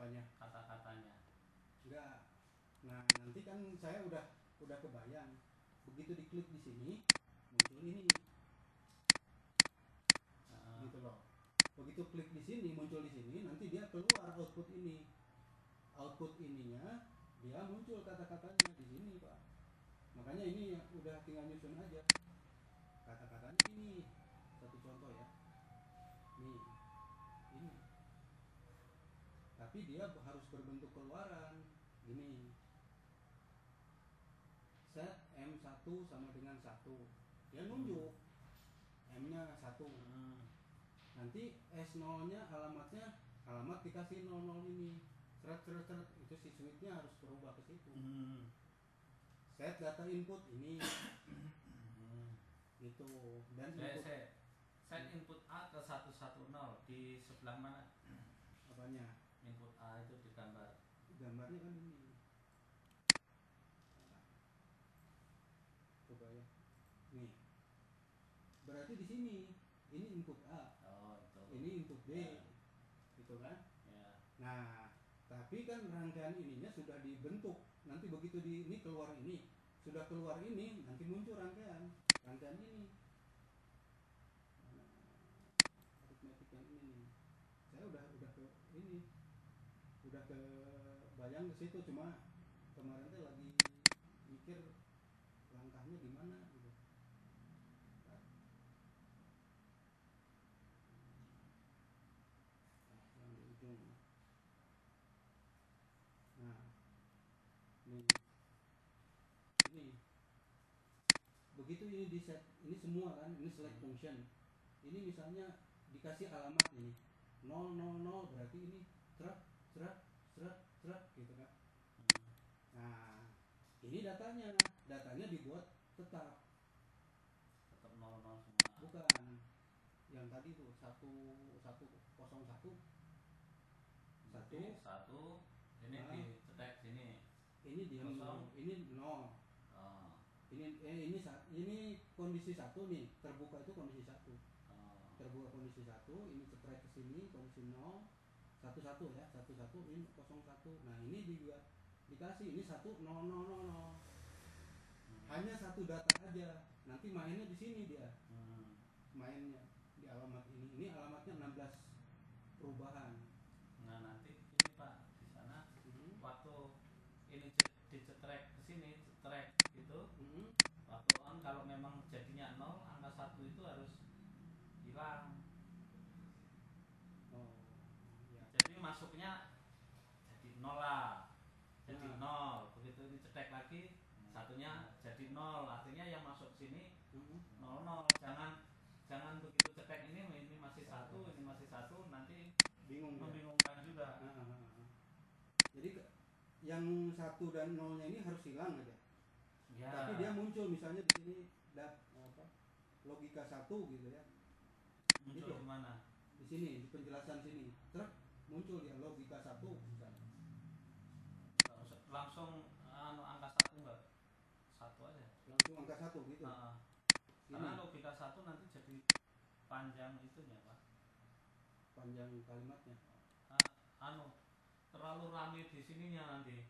apanya? Kata-katanya. Enggak. Nah, nanti kan saya udah kebayang. Begitu diklik di sini muncul ini. Gitu loh. Begitu klik di sini muncul di sini, nanti dia keluar output ini. Output ininya dia muncul kata-katanya di sini, Pak. Makanya ini udah tinggal nyusun aja. Kata-katanya ini. Satu contoh ya. Nih. Ini. Tapi dia harus berbentuk keluaran. Gini. Set M1 sama dengan 1. Dia nunjuk M-nya 1. Nanti S0-nya alamat dikasih 00 ini. Seret itu si switch-nya harus berubah ke situ. Set data input ini. Gitu. Dan set input A ke 110 di sebelah mana? Apanya? Input A itu digambar. Gambarnya kan ini. Coba ya. Nih. Berarti di sini ini input A. Oh, itu. Ini input B. Ya. Gitu kan? Ya. Nah, tapi kan rangkaian ininya sudah dibentuk. Nanti begitu ini keluar ini, sudah keluar ini, nanti muncul rangkaian ini. Aritmetik yang ini nih. Saya udah ke ini. Udah ke bayang ke situ, cuma kemarin tuh lagi mikir langkahnya gimana gitu. Yang di ujung. Nah, nih. Ini. Begitu ini di set, ini semua kan, ini select function. Ini misalnya dikasih alamat ini 000, berarti ini serat gitu kan. Nah, ini datanya dibuat tetap 00 semua. Bukan yang tadi tuh 101 ini dicetek sini. Ini dia 0, ini 0. Ini kondisi 1 nih, terbuka itu kondisi 1. Terbuka kondisi 1, ini cetrek ke sini kondisi 0, 11 ya, 11 ini 01. Nah, ini juga dikasih ini 1000. Hanya satu data aja. Nanti mainnya di sini dia. Mainnya di alamat ini. Ini alamatnya 16 perubahan. Nah, nanti ini Pak di sana waktu ini dicetrek ke sini, cetrek gitu. Waktu on kalau memang jadinya 0, angka 1 itu harus hilang. Oh, ya. Jadi masuknya jadi 0 lah. Jadi 0. Begitu ini cetek lagi, satunya jadi 0. Artinya yang masuk sini 00. Jangan begitu cetek ini masih 1, ini masih 1, nanti membingungkan juga. Jadi yang 1 dan 0-nya ini harus hilang aja. Ya. Tapi dia muncul misalnya di sini logika 1 gitu ya. Muncul di mana? Di sini, di penjelasan sini. Terus muncul dia logika 1 misalnya. Langsung angka 1 enggak? 1 aja. Langsung angka 1 gitu. Karena logika 1 nanti jadi panjang itunya, Pak. Panjang kalimatnya. Terlalu rame di sininya nanti.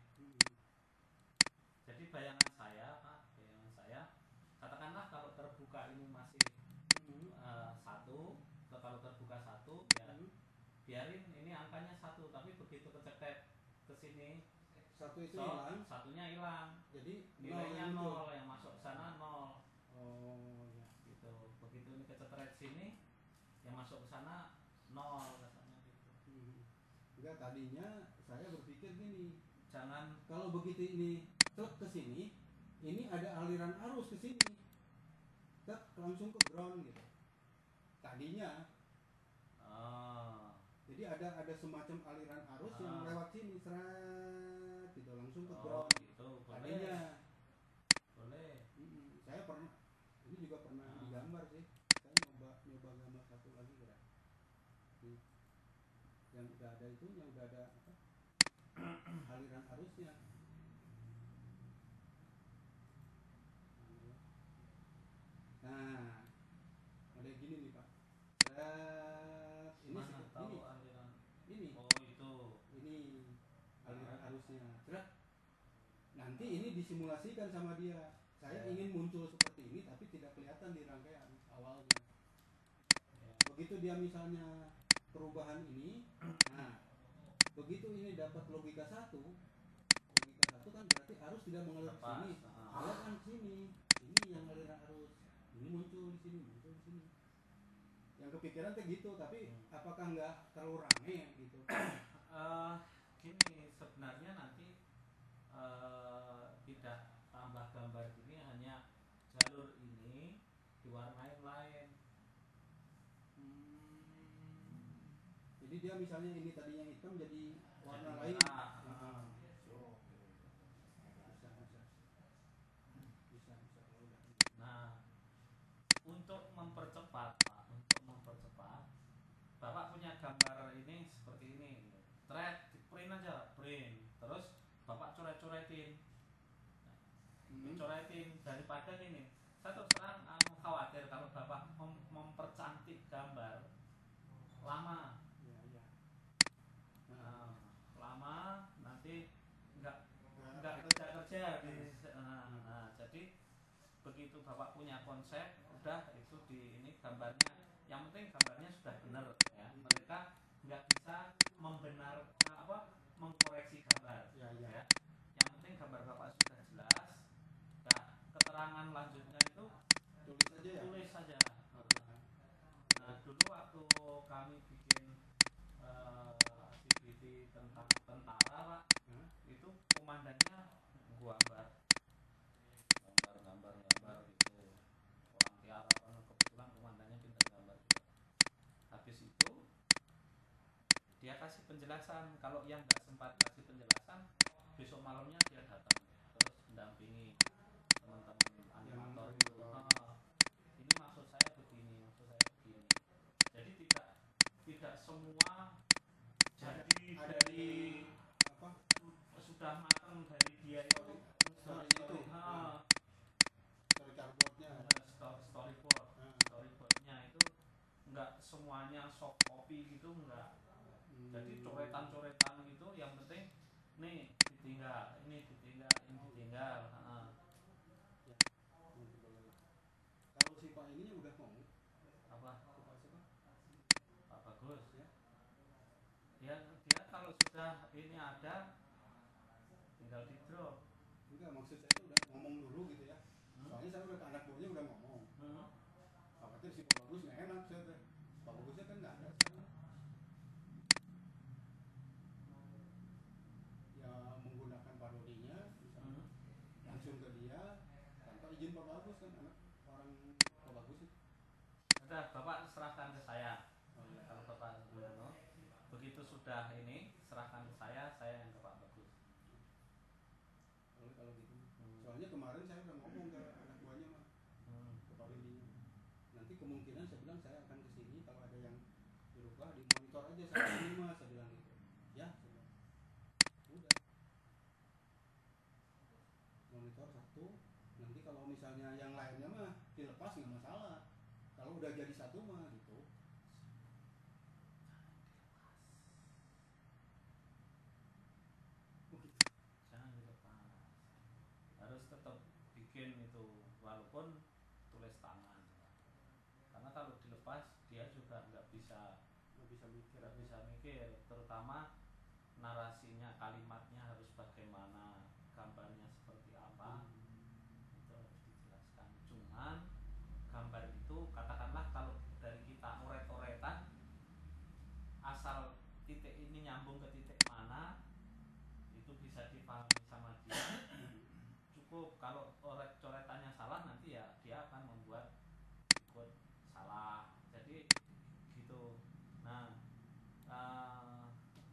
Jadi bayangan saya, Pak, katakanlah kalau terbuka ini masih 1, kalau terbuka 1 ya biarin ini angkanya 1, tapi begitu kecetek ke sini 1 itu hilang, satunya hilang. Jadi nilainya 0, yang masuk ke sana 0. Oh, ya. Gitu. Begitu ini kecetek sini, yang masuk ke sana 0 rasanya gitu. Enggak, tadinya saya berpikir gini, jangan kalau begitu ini truk ke sini, ini ada aliran arus ke sini, langsung ke ground gitu. Tadinya. Jadi ada semacam aliran arus yang lewat sini, seret gitu, langsung ke ground. Gitu. Tadinya. Boleh. Saya pernah, ini juga pernah digambar sih. Saya nyoba gambar satu lagi kira. Yang udah ada itunya, udah ada apa? Aliran arusnya. Nah, ada gini nih Pak. Ini tahu aliran. Ini. Oh, itu. Ini harusnya. Terus nanti ini disimulasikan sama dia. Saya Ya. ingin muncul seperti ini tapi tidak kelihatan di rangkaian awalnya. Ya. Begitu dia misalnya perubahan ini, nah begitu ini dapat logika satu kan berarti arus tidak mengalir ke sini, dia kan ke sini, ini yang ngalir arus, ini muncul di sini, muncul di sini. Yang kepikiran tuh gitu, tapi apakah nggak terlalu rame gitu? Gini sebenarnya nanti tidak tambah gambar gini, hanya jalur ini diwarnai lain. Jadi dia misalnya ini tadinya hitam jadi warna Jadi lain. merah. Bisa kalau udah. Nah, untuk mempercepat Pak, Bapak punya gambar ini seperti ini, thread, print aja, print, terus Bapak coret-coretin, coretin daripada ini. Saya terus terang khawatir kalau Bapak mempercantik gambar lama. Lama nanti nggak kerja jadi begitu Bapak punya konsep udah itu di ini gambarnya, yang penting gambarnya sudah benar ya, mereka nggak bisa mengkoreksi gambar ya. Yang penting gambar Bapak sudah jelas. Nah, keterangan lanjutnya itu tulis saja. Nah, dulu waktu kami bikin activity tentang tentara Pak, itu komandannya gua gambar gitu. Orang Tiara, kebetulan komandannya pintar gambar juga. Habis itu dia kasih penjelasan, kalau yang nggak sempat kasih penjelasan besok malamnya dia datang terus mendampingi teman-teman animator itu. Ini maksud saya begini. Jadi tidak semua jadi dari sudah matang dari dia itu storyboardnya itu enggak semuanya soft copy gitu, enggak. Jadi coretan gitu, yang penting nih ditinggal, ini ditinggal. Kalau si Pak ini udah ngomong Apa? Pak siapa? Pak Bagus ya, dia kalau sudah ini ada tinggal di drop. Enggak, maksud saya itu udah ngomong dulu gitu ya. Soalnya saya udah ke anak buahnya udah ngomong. Khawatir si Pak Bagus nggak enak, saya teh. Pak Bagusnya kan nggak ada sekarang. Ya menggunakan parodinya, misalnya langsung ke dia tanpa izin Pak Bagus kan, anak orang Pak Bagus itu. Udah Bapak serahkan ke saya. Kalau Bapak begitu sudah ini serahkan ke saya yang ke Pak Bagus. Kalau gitu. Soalnya kemarin saya udah ngomong ke anak buahnya mah, ke parodinya. Nanti kemungkinan saya bilang saya akan kesini, kalau ada yang dirubah di monitor aja sama ini mah, saya bilang gitu. Ya, saya bilang. Udah. Monitor satu. Nanti kalau misalnya yang lainnya mah dilepas nggak masalah. Kalau udah jadi satu mah gitu. Jangan dilepas. Harus tetap bikin itu walaupun tulis tangan. Karena kalau dilepas dia juga nggak bisa mikir, terutama narasinya, kalimatnya harus bagaimana, gambarnya seperti apa, itu harus dijelaskan. Cuman gambar itu katakanlah kalau dari kita oret-oretan, asal titik ini nyambung ke titik mana itu bisa dipahami sama dia cukup. Kalau coretannya salah nanti ya dia akan membuat ikut salah, jadi gitu. Nah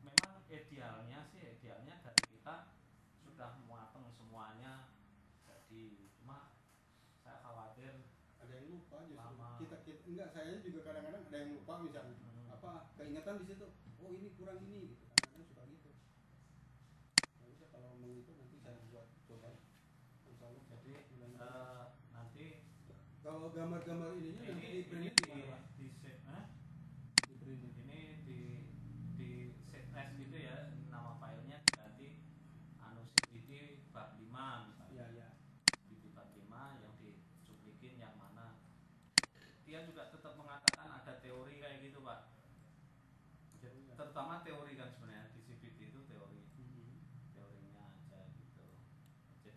memang idealnya dari kita sudah matang semuanya, jadi cuma saya khawatir ada yang lupa justru. Lama. Kita enggak, saya juga kadang-kadang ada yang lupa misalnya keingetan di situ, oh ini kurang ini gitu, kadang-kadang suka gitu. Ya udah, kalau mau itu nanti saya buat coba. Jadi nanti kalau gambar-gambar ininya nanti di print di set as gitu ya, nama filenya diganti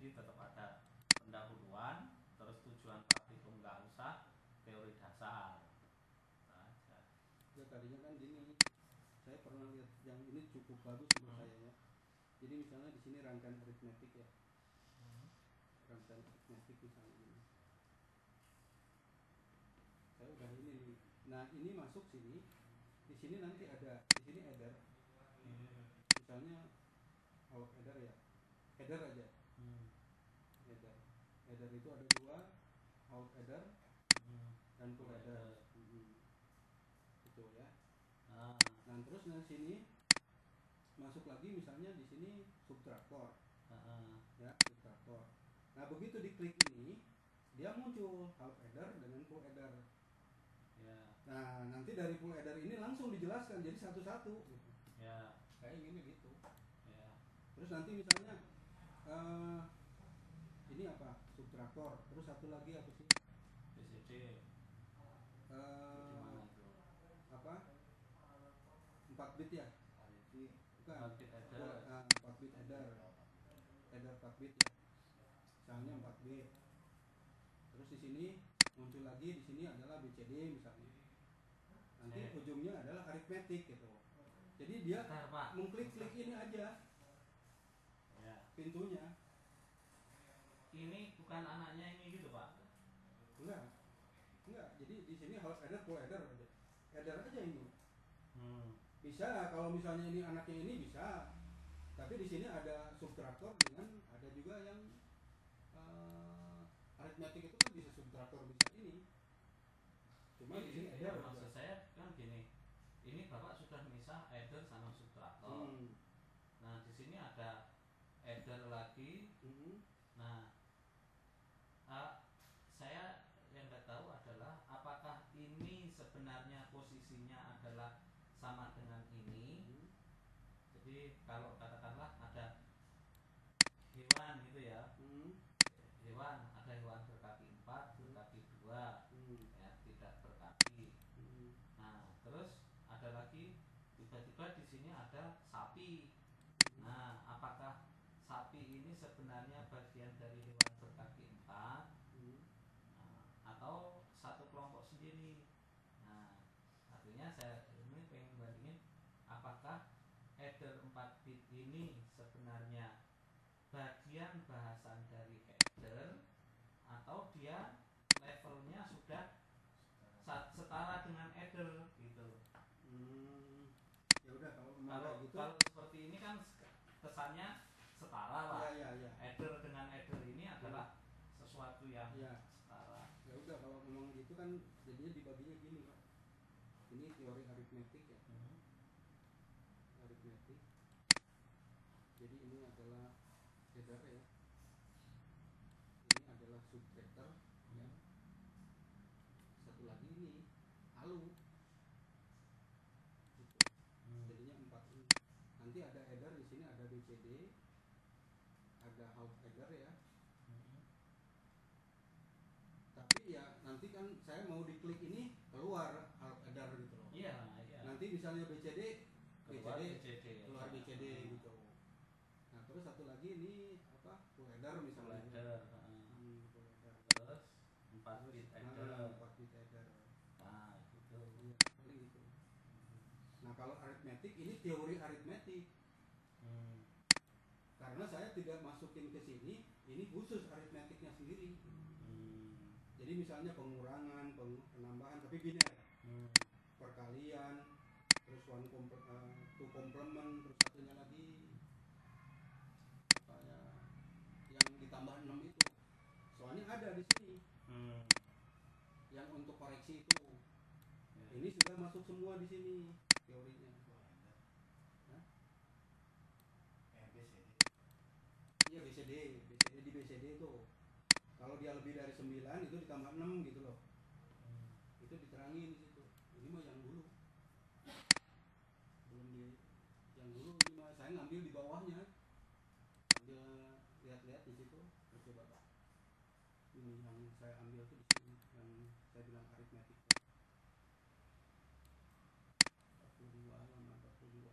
Jadi tetap ada pendahuluan, terus tujuan praktikum nggak usah, teori dasar aja. Ya tadinya kan gini, saya pernah lihat yang ini cukup bagus menurut saya ya. Jadi misalnya di sini rangkaian aritmetik ya, rangkaian aritmetik misalnya ini. Saya udah ini nih. Nah ini masuk sini, di sini nanti ada, di sini header. Misalnya header ya, header aja. Header, header itu ada dua, out header dan full header. Itu ya. Nah terus dari sini masuk lagi misalnya di sini subtraktor. Ya, subtraktor. Nah begitu diklik ini, dia muncul half header dengan full header. Ya. Nah nanti dari full header ini langsung dijelaskan jadi satu-satu. Gitu. Ya. Kayak gini gitu. Ya. Terus nanti misalnya ini apa? Subtraktor. Terus satu lagi apa sih? BCD. Gimana itu? Apa? 4 bit ya? Bukan. 4 bit header. 4 bit header. Header 4 bit ya. Misalnya 4 bit. Terus di sini muncul lagi, di sini adalah BCD misalnya. Nanti ujungnya adalah aritmetik gitu. Jadi dia mengklik-klik ini aja. Ya. Pintunya. Ini bukan anaknya ini gitu Pak? Enggak. Jadi di sini harus ada full header aja. Header aja ini. Bisa kalau misalnya ini anaknya ini bisa. Tapi di sini ada subtraktor dengan ada juga yang aritmetik itu kan bisa subtraktor bisa ini. Cuma di sini header. Maksud saya kan gini. Ini Bapak sudah misah header sama subtraktor. Nah, di sini ada header lagi. Nah, saya yang nggak tahu adalah apakah ini sebenarnya posisinya adalah sama dengan ini. Jadi kalau katakanlah ada hewan gitu ya, hewan ada hewan berkaki 4, berkaki 2, ya tidak berkaki. Nah, terus ada lagi tiba-tiba di sini ada sapi. Nah, apakah sapi ini sebenarnya bagian dari hewan berkaki 4 atau satu kelompok sendiri? Nah, artinya saya ini pengen bandingin apakah header 4 bit ini sebenarnya bagian bahasan dari header atau dia levelnya sudah setara dengan header gitu. Ya udah kalau gitu. Kalau seperti ini kan kesannya setara lah. Ya. Header dengan header ini adalah sesuatu yang setara. Ya udah kalau memang gitu kan jadinya dibaginya gini Pak. Ini teori aritmetik ya. Aritmetik. Jadi ini adalah header ya. Ini adalah subtractor ya. Satu lagi ini alu. Gitu. Jadinya 4 ini. Nanti ada header di sini ada BCD. Ada half header ya. Tapi ya nanti kan saya mau diklik ini keluar half header gitu loh. Iya. Nanti misalnya BCD keluar BCD gitu. Nah terus satu lagi ini apa full header misalnya. Full header. Terus 4 bit header. 4 bit header. Nah gitu. Iya paling gitu. Nah kalau aritmetik ini teori aritmetik. Karena saya tidak masukin ke sini, ini khusus aritmetiknya sendiri. Jadi misalnya pengurangan, penambahan, tapi biner. Perkalian, terus two complement, terus satunya lagi kayak yang ditambah 6 itu. Soalnya ada di sini. Yang untuk koreksi itu. Ini sudah masuk semua di sini teorinya. Iya BCD di BCD itu kalau dia lebih dari 9 itu ditambah 6 gitu loh. Itu diterangin di situ. Ini mah yang dulu. Belum di yang dulu ini mah saya ngambil di bawahnya. Sambil lihat-lihat di situ. Coba Pak. Ini yang saya ambil tuh di sini yang saya bilang aritmetik. 42 halaman 42.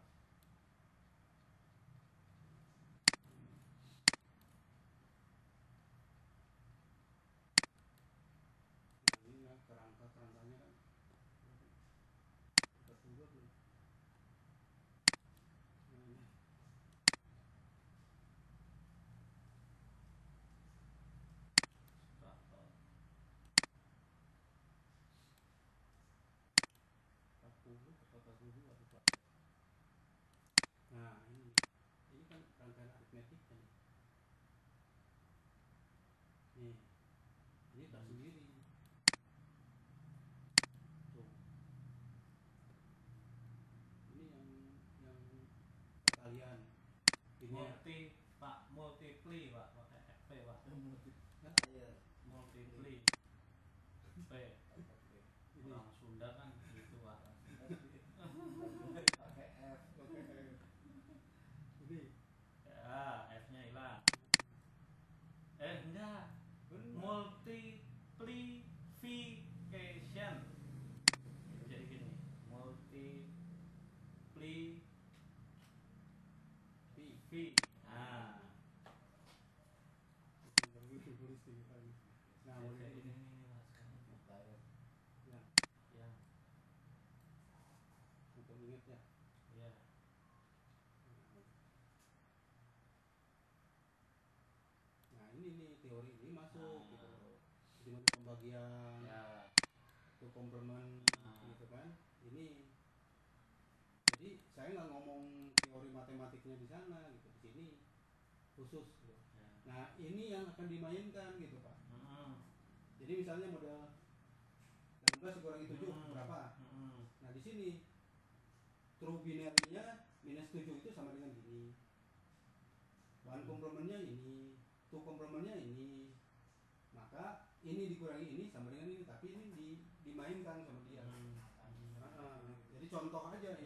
multinya multiply Pak, pakai FP Pak. iya Multiply P. ini Orang Sunda kan gitu Pak. pakai F. ini Ya, F-nya hilang. Enggak. Multiplication. Jadi gini, multiply V. Nah, nah jadi mulai ini Mas sekarang. ya Ya, untuk ingat ya. ya. Nah ini nih teori ini masuk Nah. gitu loh. Gimana pembagian Ya. to complement Nah. gitu kan. Ini jadi saya nggak ngomong teori matematiknya di sana gitu, di sini khusus gitu. Ya. Nah ini yang akan dimainkan gitu Pak. Jadi misalnya model 16 dikurangi 7 berapa? Nah di sini true binary-nya minus 7 itu sama dengan gini. One complement-nya ini, two complement-nya ini. Maka ini dikurangi ini sama dengan ini, tapi ini dimainkan sama dia. Jadi contoh aja